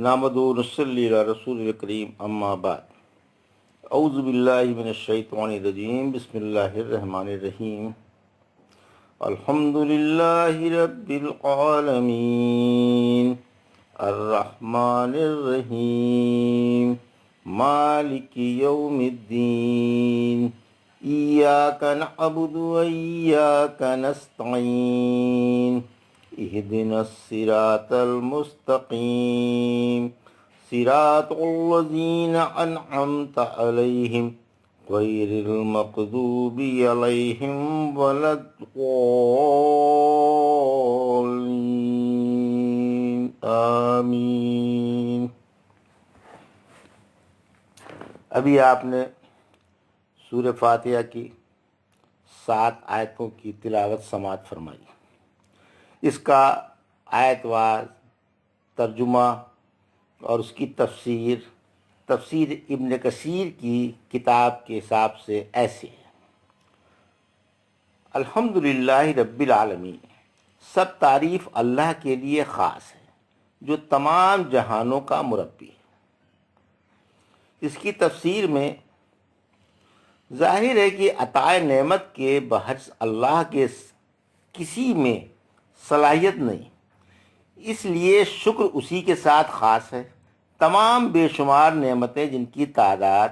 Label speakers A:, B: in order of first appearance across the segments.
A: نحمدہ و نصلی علی رسول الکریم اما بعد اعوذ باللہ من الشیطان الرجیم بسم اللہ الرحمن الرحیم الحمد للہ رب العالمین الرحمن الرحیم مالک یوم الدین ایاک نعبد و ایاک نستعین اهدنا الصراط المستقيم صراط الذين أنعمت عليهم غير المغضوب عليهم ولا الضالين آمین۔ ابھی آپ نے سورہ فاتحہ کی 7 آیتوں کی تلاوت سماعت فرمائی۔ اس کا آیت وار ترجمہ اور اس کی تفسیر ابن کثیر کی کتاب کے حساب سے ایسے ہے۔ الحمدللہ رب العالمین، سب تعریف اللہ کے لیے خاص ہے جو تمام جہانوں کا مربی ہے۔ اس کی تفسیر میں ظاہر ہے کہ عطائے نعمت کے بحث اللہ کے کسی میں صلاحیت نہیں، اس لیے شکر اسی کے ساتھ خاص ہے۔ تمام بے شمار نعمتیں جن کی تعداد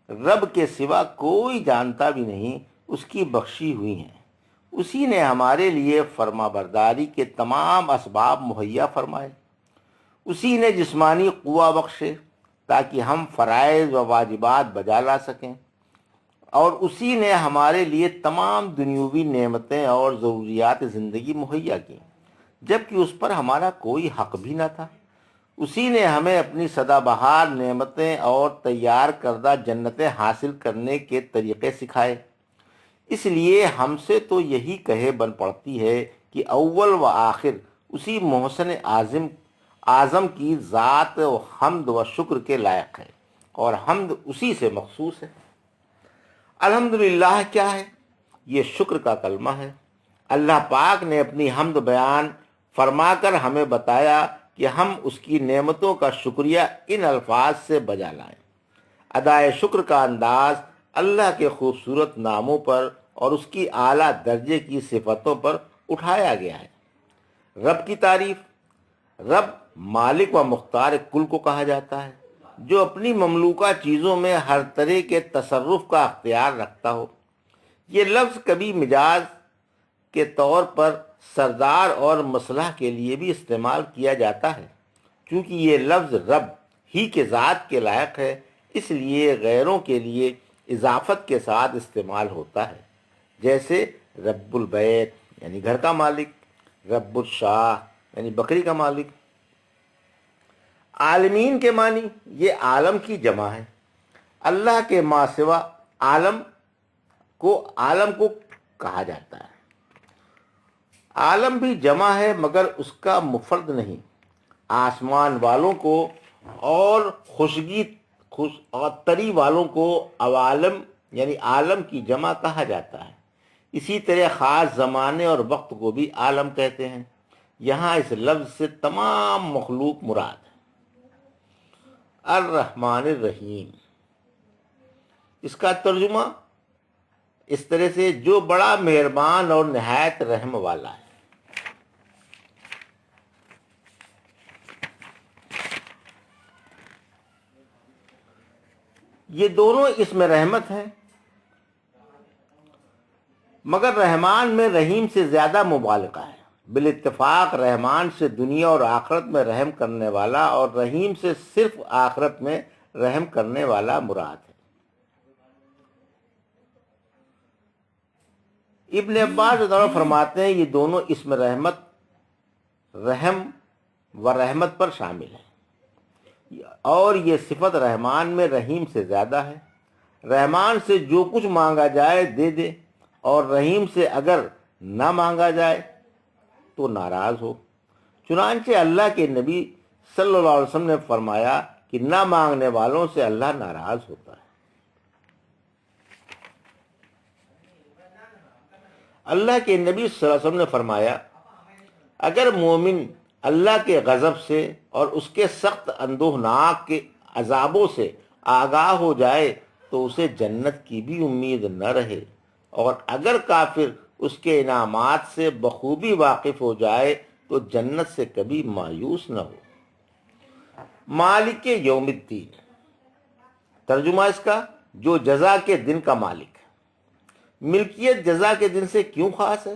A: رب کے سوا کوئی جانتا بھی نہیں اس کی بخشی ہوئی ہیں۔ اسی نے ہمارے لیے فرما برداری کے تمام اسباب مہیا فرمائے، اسی نے جسمانی قوہ بخشے تاکہ ہم فرائض و واجبات بجا لا سکیں، اور اسی نے ہمارے لیے تمام دنیوی نعمتیں اور ضروریات زندگی مہیا کی جبکہ اس پر ہمارا کوئی حق بھی نہ تھا۔ اسی نے ہمیں اپنی سدا بہار نعمتیں اور تیار کردہ جنتیں حاصل کرنے کے طریقے سکھائے۔ اس لیے ہم سے تو یہی کہے بن پڑتی ہے کہ اول و آخر اسی محسن اعظم کی ذات و حمد و شکر کے لائق ہے، اور حمد اسی سے مخصوص ہے۔ الحمدللہ کیا ہے؟ یہ شکر کا کلمہ ہے۔ اللہ پاک نے اپنی حمد بیان فرما کر ہمیں بتایا کہ ہم اس کی نعمتوں کا شکریہ ان الفاظ سے بجا لائیں۔ ادائے شکر کا انداز اللہ کے خوبصورت ناموں پر اور اس کی اعلیٰ درجے کی صفتوں پر اٹھایا گیا ہے۔ رب کی تعریف، رب مالک و مختار کل کو کہا جاتا ہے جو اپنی مملوکہ چیزوں میں ہر طرح کے تصرف کا اختیار رکھتا ہو۔ یہ لفظ کبھی مجاز کے طور پر سردار اور مصلح کے لیے بھی استعمال کیا جاتا ہے۔ چونکہ یہ لفظ رب ہی کے ذات کے لائق ہے، اس لیے غیروں کے لیے اضافت کے ساتھ استعمال ہوتا ہے، جیسے رب البیت یعنی گھر کا مالک، رب الشاہ یعنی بکری کا مالک۔ عالمین کے معنی یہ عالم کی جمع ہے۔ اللہ کے ما سوا عالم کو کہا جاتا ہے۔ عالم بھی جمع ہے مگر اس کا مفرد نہیں۔ آسمان والوں کو اور اور تری والوں کو عوالم یعنی عالم کی جمع کہا جاتا ہے۔ اسی طرح خاص زمانے اور وقت کو بھی عالم کہتے ہیں۔ یہاں اس لفظ سے تمام مخلوق مراد ہے۔ الرحمن الرحیم، اس کا ترجمہ اس طرح سے جو بڑا مہربان اور نہایت رحم والا ہے۔ یہ دونوں اسم رحمت ہیں، مگر رحمان میں رحیم سے زیادہ مبالغہ ہے۔ بالاتفاق رحمان سے دنیا اور آخرت میں رحم کرنے والا اور رحیم سے صرف آخرت میں رحم کرنے والا مراد ہے۔ ابن عباس رضی اللہ فرماتے ہیں یہ دونوں اسم رحمت رحم و رحمت پر شامل ہیں، اور یہ صفت رحمان میں رحیم سے زیادہ ہے۔ رحمان سے جو کچھ مانگا جائے دے دے، اور رحیم سے اگر نہ مانگا جائے تو ناراض ہو۔ چنانچہ اللہ کے نبی صلی اللہ علیہ وسلم نے فرمایا کہ نہ مانگنے والوں سے اللہ ناراض ہوتا ہے۔ اللہ کے نبی صلی اللہ علیہ وسلم نے فرمایا اگر مومن اللہ کے غضب سے اور اس کے سخت اندوہناک کے عذابوں سے آگاہ ہو جائے تو اسے جنت کی بھی امید نہ رہے، اور اگر کافر اس کے انعامات سے بخوبی واقف ہو جائے تو جنت سے کبھی مایوس نہ ہو۔ مالک یوم الدین، ترجمہ اس کا جو جزا کے دن کا مالک ہے۔ ملکیت جزا کے دن سے کیوں خاص ہے؟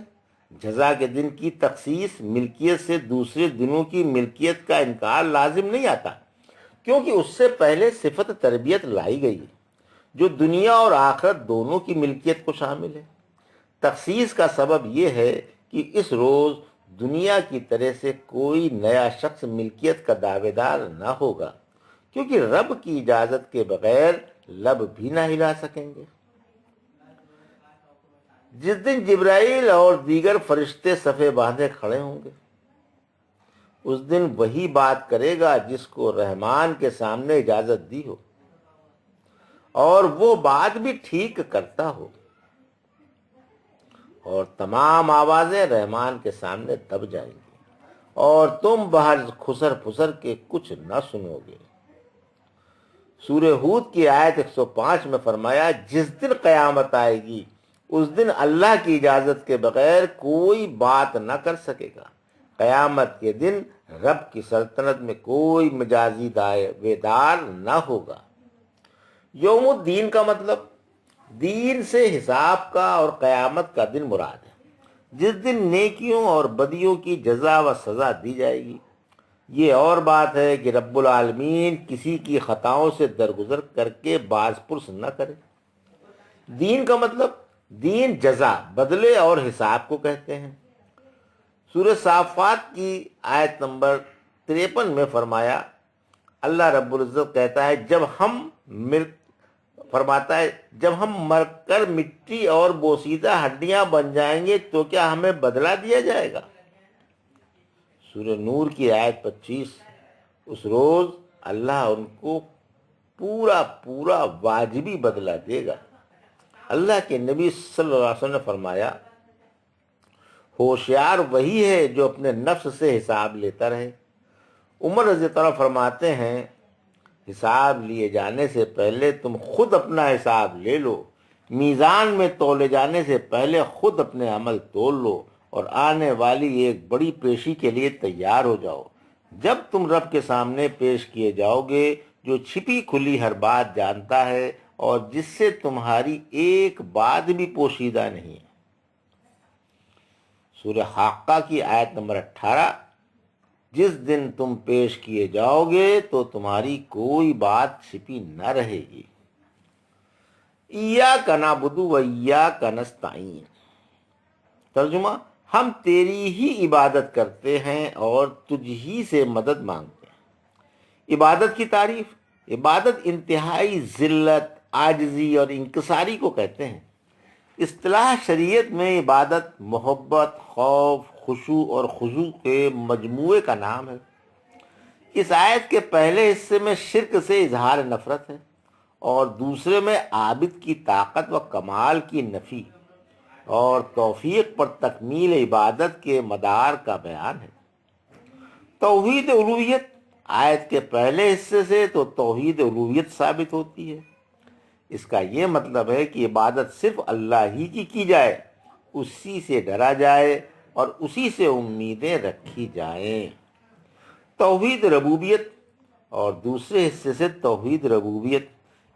A: جزا کے دن کی تخصیص ملکیت سے دوسرے دنوں کی ملکیت کا انکار لازم نہیں آتا، کیونکہ اس سے پہلے صفت تربیت لائی گئی ہے جو دنیا اور آخرت دونوں کی ملکیت کو شامل ہے۔ تخصیص کا سبب یہ ہے کہ اس روز دنیا کی طرح سے کوئی نیا شخص ملکیت کا دعوے دار نہ ہوگا، کیونکہ رب کی اجازت کے بغیر لب بھی نہ ہلا سکیں گے۔ جس دن جبرائیل اور دیگر فرشتے صفے باندھے کھڑے ہوں گے، اس دن وہی بات کرے گا جس کو رحمان کے سامنے اجازت دی ہو، اور وہ بات بھی ٹھیک کرتا ہو، اور تمام آوازیں رحمان کے سامنے دب جائیں گی اور تم باہر خسر پھسر کے کچھ نہ سنو گے۔ سورہ ہود کی آیت 105 میں فرمایا، جس دن قیامت آئے گی اس دن اللہ کی اجازت کے بغیر کوئی بات نہ کر سکے گا۔ قیامت کے دن رب کی سلطنت میں کوئی مجازی دعوے دار نہ ہوگا۔ یوم الدین کا مطلب دین سے حساب کا اور قیامت کا دن مراد ہے، جس دن نیکیوں اور بدیوں کی جزا و سزا دی جائے گی۔ یہ اور بات ہے کہ رب العالمین کسی کی خطاؤں سے درگزر کر کے باز پرس نہ کرے۔ دین کا مطلب دین جزا، بدلے اور حساب کو کہتے ہیں۔ سورہ صافات کی آیت نمبر 53 میں فرمایا، اللہ رب العزت کہتا ہے، جب ہم مر کر مٹی اور بوسیدہ ہڈیاں بن جائیں گے تو کیا ہمیں بدلہ دیا جائے گا؟ سورہ نور کی آیت 25، اس روز اللہ ان کو پورا واجبی بدلہ دے گا۔ اللہ کے نبی صلی اللہ علیہ وسلم نے فرمایا، ہوشیار وہی ہے جو اپنے نفس سے حساب لیتا رہے۔ عمر رضی اللہ عنہ فرماتے ہیں، حساب لیے جانے سے پہلے تم خود اپنا حساب لے لو، میزان میں تولے جانے سے پہلے خود اپنے عمل تول لو، اور آنے والی ایک بڑی پیشی کے لیے تیار ہو جاؤ۔ جب تم رب کے سامنے پیش کیے جاؤ گے جو چھپی کھلی ہر بات جانتا ہے اور جس سے تمہاری ایک بات بھی پوشیدہ نہیں ہے۔ سورہ حاقہ کی آیت نمبر 18، جس دن تم پیش کیے جاؤ گے تو تمہاری کوئی بات چھپی نہ رہے گی۔ ایاک نعبد و ایاک نستعین، ترجمہ ہم تیری ہی عبادت کرتے ہیں اور تجھ ہی سے مدد مانگتے ہیں۔ عبادت کی تعریف، عبادت انتہائی ذلت، عاجزی اور انکساری کو کہتے ہیں۔ اصطلاح شریعت میں عبادت محبت، خوف، خشوع اور خضوع کے مجموعے کا نام ہے۔ اس آیت کے پہلے حصے میں شرک سے اظہار نفرت ہے اور دوسرے میں عابد کی طاقت و کمال کی نفی اور توفیق پر تکمیل عبادت کے مدار کا بیان ہے۔ توحید الوہیت، آیت کے پہلے حصے سے تو توحید الوہیت ثابت ہوتی ہے۔ اس کا یہ مطلب ہے کہ عبادت صرف اللہ ہی کی جائے، اسی سے ڈرا جائے اور اسی سے امیدیں رکھی جائیں۔ توحید ربوبیت اور دوسرے حصے سے توحید ربوبیت،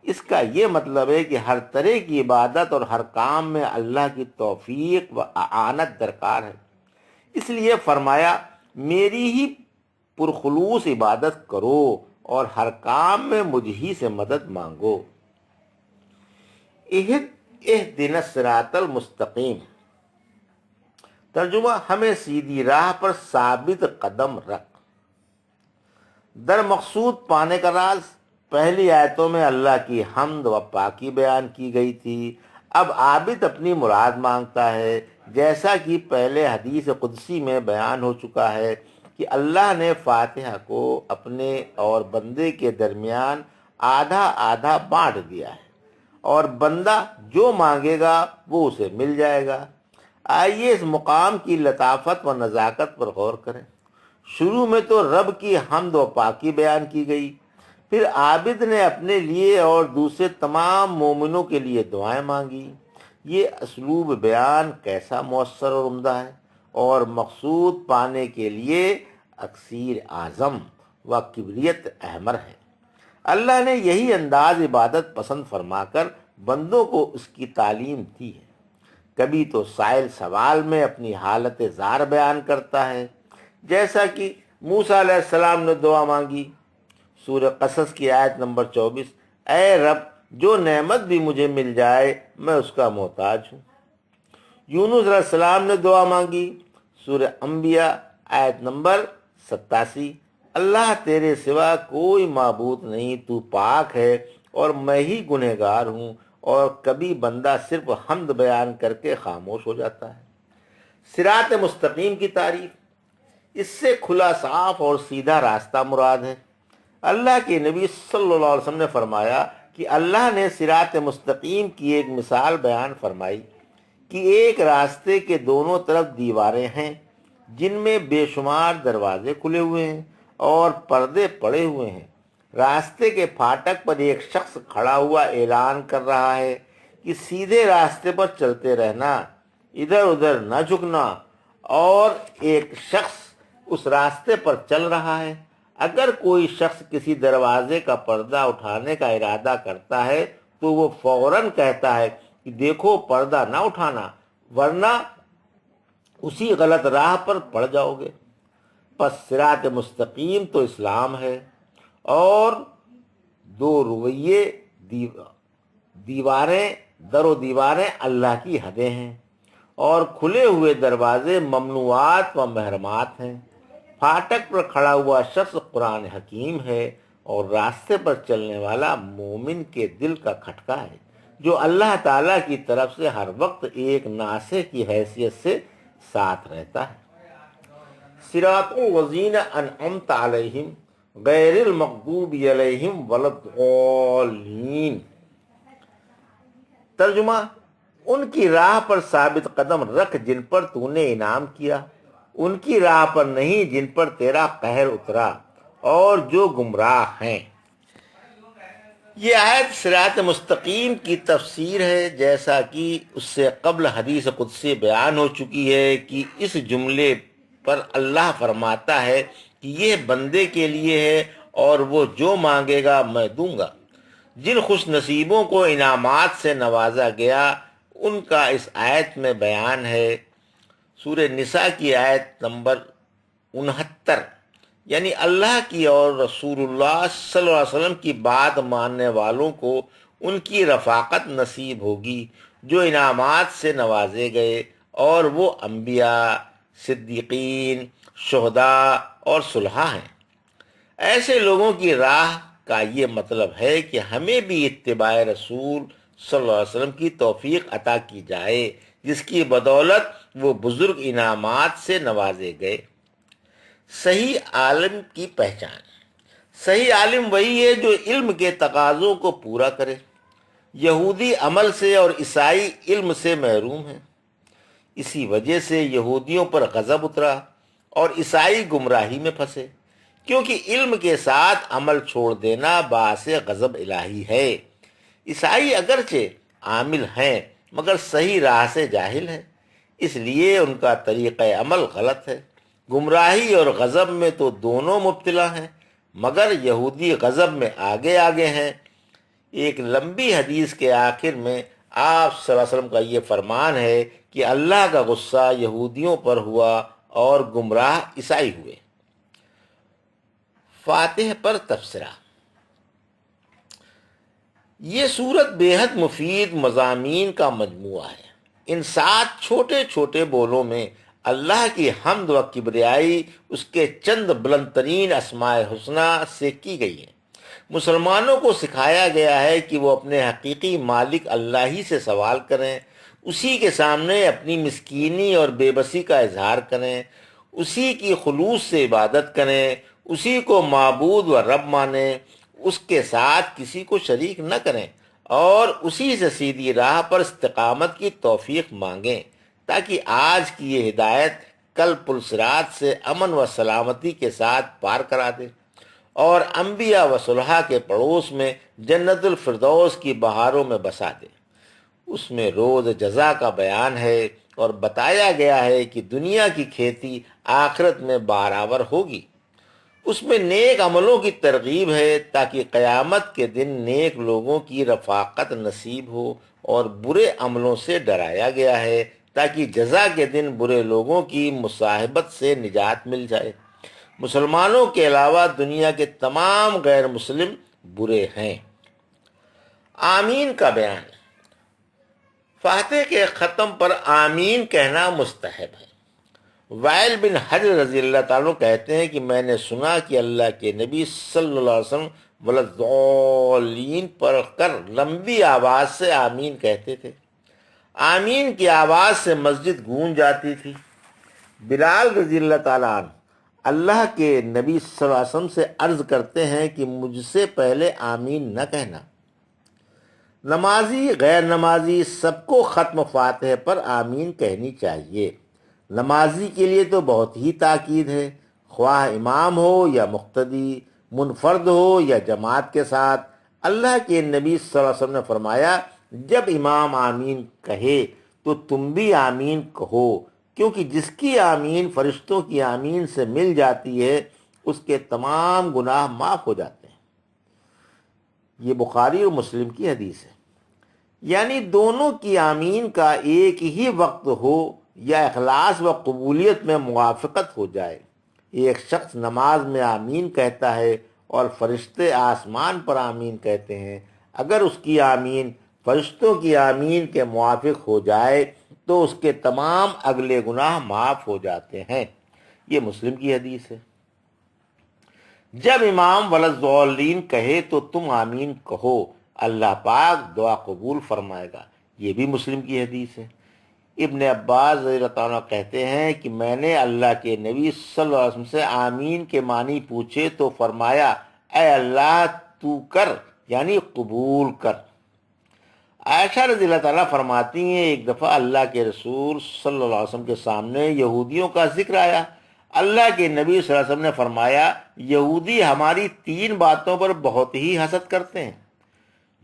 A: اس کا یہ مطلب ہے کہ ہر طرح کی عبادت اور ہر کام میں اللہ کی توفیق و اعانت درکار ہے۔ اس لیے فرمایا، میری ہی پرخلوص عبادت کرو اور ہر کام میں مجھ ہی سے مدد مانگو۔ اہدنا الصراط المستقیم، ترجمہ ہمیں سیدھی راہ پر ثابت قدم رکھ۔ در مقصود پانے کا راز، پہلی آیتوں میں اللہ کی حمد و پاکی بیان کی گئی تھی، اب عابد اپنی مراد مانگتا ہے، جیسا کہ پہلے حدیث قدسی میں بیان ہو چکا ہے کہ اللہ نے فاتحہ کو اپنے اور بندے کے درمیان آدھا آدھا بانٹ دیا ہے، اور بندہ جو مانگے گا وہ اسے مل جائے گا۔ آئیے اس مقام کی لطافت و نزاکت پر غور کریں۔ شروع میں تو رب کی حمد و پاکی بیان کی گئی، پھر عابد نے اپنے لیے اور دوسرے تمام مومنوں کے لیے دعائیں مانگی۔ یہ اسلوب بیان کیسا مؤثر اور عمدہ ہے، اور مقصود پانے کے لیے اکثیر اعظم و کبریت احمر ہے۔ اللہ نے یہی انداز عبادت پسند فرما کر بندوں کو اس کی تعلیم دی ہے۔ کبھی تو سائل سوال میں اپنی حالت زار بیان کرتا ہے، جیسا کہ موسیٰ علیہ السلام نے دعا مانگی، سورہ قصص کی آیت نمبر 24، اے رب جو نعمت بھی مجھے مل جائے میں اس کا محتاج ہوں۔ یونس علیہ السلام نے دعا مانگی، سورہ انبیاء آیت نمبر 87، اللہ تیرے سوا کوئی معبود نہیں، تو پاک ہے اور میں ہی گنہگار ہوں۔ اور کبھی بندہ صرف حمد بیان کر کے خاموش ہو جاتا ہے۔ صراط مستقیم کی تعریف، اس سے کھلا صاف اور سیدھا راستہ مراد ہے۔ اللہ کے نبی صلی اللہ علیہ وسلم نے فرمایا کہ اللہ نے صراط مستقیم کی ایک مثال بیان فرمائی کہ ایک راستے کے دونوں طرف دیواریں ہیں جن میں بے شمار دروازے کھلے ہوئے ہیں اور پردے پڑے ہوئے ہیں۔ راستے کے پھاٹک پر ایک شخص کھڑا ہوا اعلان کر رہا ہے کہ سیدھے راستے پر چلتے رہنا، ادھر ادھر نہ جھکنا، اور ایک شخص اس راستے پر چل رہا ہے۔ اگر کوئی شخص کسی دروازے کا پردہ اٹھانے کا ارادہ کرتا ہے تو وہ فوراً کہتا ہے کہ دیکھو پردہ نہ اٹھانا ورنہ اسی غلط راہ پر پڑ جاؤ گے۔ پس صراط مستقیم تو اسلام ہے، اور دو رویے در و دیواریں اللہ کی حدیں ہیں، اور کھلے ہوئے دروازے ممنوعات و محرمات ہیں۔ پھاٹک پر کھڑا ہوا شخص قرآن حکیم ہے، اور راستے پر چلنے والا مومن کے دل کا کھٹکا ہے جو اللہ تعالیٰ کی طرف سے ہر وقت ایک ناصح کی حیثیت سے ساتھ رہتا ہے۔ صراط الذین انعمت علیہم غیر المغضوب علیہم ولا الضالین۔ ترجمہ، ان کی راہ پر ثابت قدم رکھ جن پر تو نے انعام کیا، ان کی راہ پر نہیں جن پر تیرا قہر اترا، اور جو گمراہ ہیں۔ یہ آیت صراط مستقیم کی تفسیر ہے، جیسا کہ اس سے قبل حدیث قدسی بیان ہو چکی ہے کہ اس جملے پر اللہ فرماتا ہے کہ یہ بندے کے لیے ہے اور وہ جو مانگے گا میں دوں گا۔ جن خوش نصیبوں کو انعامات سے نوازا گیا ان کا اس آیت میں بیان ہے۔ سورہ نساء کی آیت نمبر 69، یعنی اللہ کی اور رسول اللہ صلی اللہ علیہ وسلم کی بات ماننے والوں کو ان کی رفاقت نصیب ہوگی جو انعامات سے نوازے گئے، اور وہ انبیاء، صدیقین، شہداء اور صلحاء ہیں۔ ایسے لوگوں کی راہ کا یہ مطلب ہے کہ ہمیں بھی اتباع رسول صلی اللہ علیہ وسلم کی توفیق عطا کی جائے، جس کی بدولت وہ بزرگ انعامات سے نوازے گئے۔ صحیح عالم کی پہچان، صحیح عالم وہی ہے جو علم کے تقاضوں کو پورا کرے۔ یہودی عمل سے اور عیسائی علم سے محروم ہیں، اسی وجہ سے یہودیوں پر غضب اترا اور عیسائی گمراہی میں پھنسے، کیونکہ علم کے ساتھ عمل چھوڑ دینا باعث غضب الہی ہے۔ عیسائی اگرچہ عامل ہیں مگر صحیح راہ سے جاہل ہیں، اس لیے ان کا طریقہ عمل غلط ہے۔ گمراہی اور غضب میں تو دونوں مبتلا ہیں، مگر یہودی غضب میں آگے آگے ہیں۔ ایک لمبی حدیث کے آخر میں آپ صلی اللہ علیہ وسلم کا یہ فرمان ہے کہ اللہ کا غصہ یہودیوں پر ہوا اور گمراہ عیسائی ہوئے۔ فاتح پر تبصرہ۔ یہ صورت بے حد مفید مضامین کا مجموعہ ہے۔ ان 7 چھوٹے چھوٹے بولوں میں اللہ کی حمد و کبریائی اس کے چند بلند ترین اسماء حسنی سے کی گئی ہے۔ مسلمانوں کو سکھایا گیا ہے کہ وہ اپنے حقیقی مالک اللہ ہی سے سوال کریں، اسی کے سامنے اپنی مسکینی اور بے بسی کا اظہار کریں، اسی کی خلوص سے عبادت کریں، اسی کو معبود و رب مانیں، اس کے ساتھ کسی کو شریک نہ کریں، اور اسی سے سیدھی راہ پر استقامت کی توفیق مانگیں، تاکہ آج کی یہ ہدایت کل پلسرات سے امن و سلامتی کے ساتھ پار کرا دے اور انبیاء و صلحاء کے پڑوس میں جنت الفردوس کی بہاروں میں بسا دے۔ اس میں روز جزا کا بیان ہے اور بتایا گیا ہے کہ دنیا کی کھیتی آخرت میں بارآور ہوگی۔ اس میں نیک عملوں کی ترغیب ہے تاکہ قیامت کے دن نیک لوگوں کی رفاقت نصیب ہو، اور برے عملوں سے ڈرایا گیا ہے تاکہ جزا کے دن برے لوگوں کی مصاحبت سے نجات مل جائے۔ مسلمانوں کے علاوہ دنیا کے تمام غیر مسلم برے ہیں۔ آمین کا بیان۔ فاتح کے ختم پر آمین کہنا مستحب ہے۔ وائل بن حجر رضی اللہ تعالیٰ کہتے ہیں کہ میں نے سنا کہ اللہ کے نبی صلی اللہ علیہ وسلم ولضالین پڑھ کر لمبی آواز سے آمین کہتے تھے۔ آمین کی آواز سے مسجد گونج جاتی تھی۔ بلال رضی اللہ تعالیٰ عنہ اللہ کے نبی صلی اللہ علیہ وسلم سے عرض کرتے ہیں کہ مجھ سے پہلے آمین نہ کہنا۔ نمازی غیر نمازی سب کو ختم فاتح پر آمین کہنی چاہیے۔ نمازی کے لیے تو بہت ہی تاکید ہے، خواہ امام ہو یا مقتدی، منفرد ہو یا جماعت کے ساتھ۔ اللہ کے نبی صلی اللہ علیہ وسلم نے فرمایا، جب امام آمین کہے تو تم بھی آمین کہو، کیونکہ جس کی آمین فرشتوں کی آمین سے مل جاتی ہے اس کے تمام گناہ معاف ہو جاتے ہیں۔ یہ بخاری اور مسلم کی حدیث ہے۔ یعنی دونوں کی آمین کا ایک ہی وقت ہو یا اخلاص و قبولیت میں موافقت ہو جائے۔ ایک شخص نماز میں آمین کہتا ہے اور فرشتے آسمان پر آمین کہتے ہیں، اگر اس کی آمین فرشتوں کی آمین کے موافق ہو جائے تو اس کے تمام اگلے گناہ معاف ہو جاتے ہیں۔ یہ مسلم کی حدیث ہے۔ جب امام ولضالین کہے تو تم آمین کہو، اللہ پاک دعا قبول فرمائے گا۔ یہ بھی مسلم کی حدیث ہے۔ ابن عباس رضی اللہ عنہ کہتے ہیں کہ میں نے اللہ کے نبی صلی اللہ علیہ وسلم سے آمین کے معنی پوچھے تو فرمایا، اے اللہ تو کر، یعنی قبول کر۔ عائشہ رضی اللہ تعالیٰ فرماتی ہیں، ایک دفعہ اللہ کے رسول صلی اللہ علیہ وسلم کے سامنے یہودیوں کا ذکر آیا۔ اللہ کے نبی صلی اللہ علیہ وسلم نے فرمایا، یہودی ہماری 3 باتوں پر بہت ہی حسد کرتے ہیں،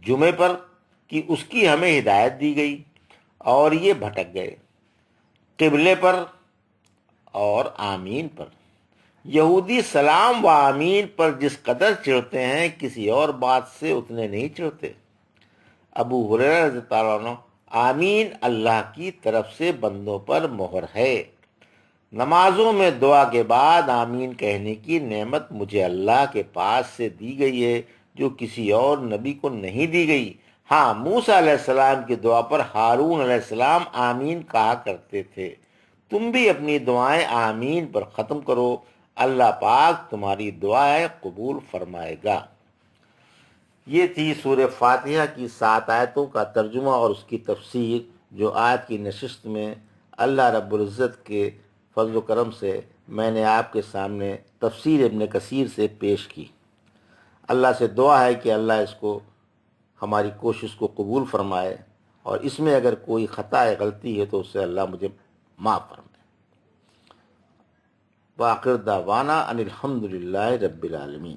A: جمعے پر کہ اس کی ہمیں ہدایت دی گئی اور یہ بھٹک گئے، قبلے پر اور آمین پر۔ یہودی سلام و آمین پر جس قدر چڑھتے ہیں کسی اور بات سے اتنے نہیں چڑھتے۔ ابو ہریرہ رضی اللہ عنہ، آمین اللہ کی طرف سے بندوں پر مہر ہے۔ نمازوں میں دعا کے بعد آمین کہنے کی نعمت مجھے اللہ کے پاس سے دی گئی ہے جو کسی اور نبی کو نہیں دی گئی۔ ہاں، موسیٰ علیہ السلام کی دعا پر ہارون علیہ السلام آمین کہا کرتے تھے۔ تم بھی اپنی دعائیں آمین پر ختم کرو، اللہ پاک تمہاری دعائیں قبول فرمائے گا۔ یہ تھی سورہ فاتحہ کی 7 آیتوں کا ترجمہ اور اس کی تفسیر، جو آج کی نشست میں اللہ رب العزت کے فضل و کرم سے میں نے آپ کے سامنے تفسیر ابن کثیر سے پیش کی۔ اللہ سے دعا ہے کہ اللہ اس کو، ہماری کوشش کو قبول فرمائے، اور اس میں اگر کوئی خطا ہے، غلطی ہے تو اس سے اللہ مجھے معاف فرمائے۔ وآخر دعوانا ان الحمد للہ رب العالمین۔